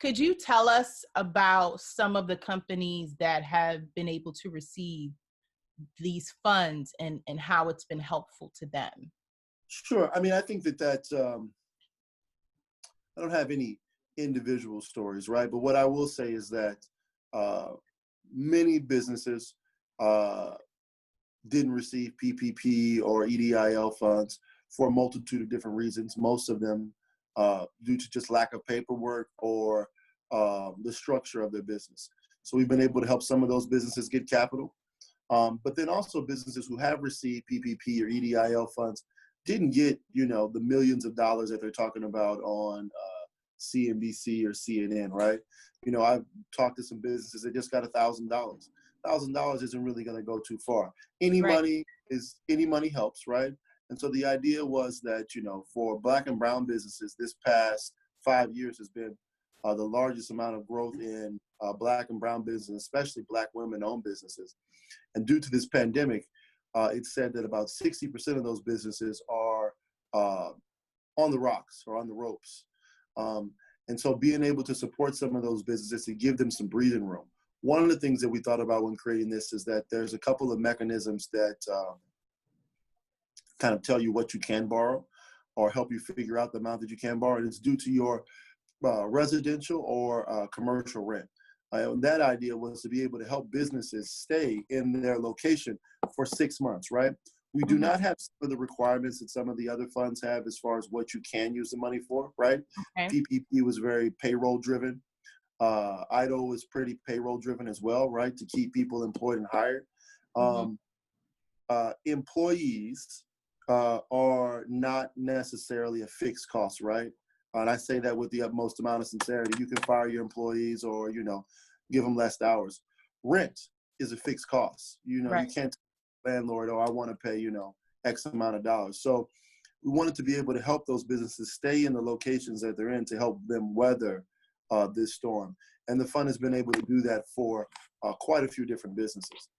could you tell us about some of the companies that have been able to receive these funds and how it's been helpful to them? Sure. I mean, I think that I don't have any individual stories, right? But what I will say is that uh, many businesses uh, didn't receive PPP or EDIL funds for a multitude of different reasons. Most of them due to just lack of paperwork or the structure of their business. So we've been able to help some of those businesses get capital. But then also businesses who have received PPP or EDIL funds didn't get, the millions of dollars that they're talking about on CNBC or CNN, right? I've talked to some businesses that just got $1,000. $1,000 isn't really going to go too far. Any Right. money helps, right? And so the idea was that, for Black and brown businesses, this past 5 years has been the largest amount of growth in Black and brown businesses, especially Black women-owned businesses. And due to this pandemic, it's said that about 60% of those businesses are on the rocks or on the ropes. And so being able to support some of those businesses to give them some breathing room. One of the things that we thought about when creating this is that there's a couple of mechanisms that kind of tell you what you can borrow or help you figure out the amount that you can borrow. And it's due to your residential or commercial rent. That idea was to be able to help businesses stay in their location for 6 months, right? We do not have some of the requirements that some of the other funds have as far as what you can use the money for, right? Okay. PPP was very payroll driven. IDO was pretty payroll driven as well, right? To keep people employed and hired. Employees are not necessarily a fixed cost, right? And I say that with the utmost amount of sincerity. You can fire your employees or, give them less hours. Rent is a fixed cost. Right. You can't tell the landlord, oh, I want to pay, X amount of dollars. So we wanted to be able to help those businesses stay in the locations that they're in to help them weather this storm. And the fund has been able to do that for quite a few different businesses.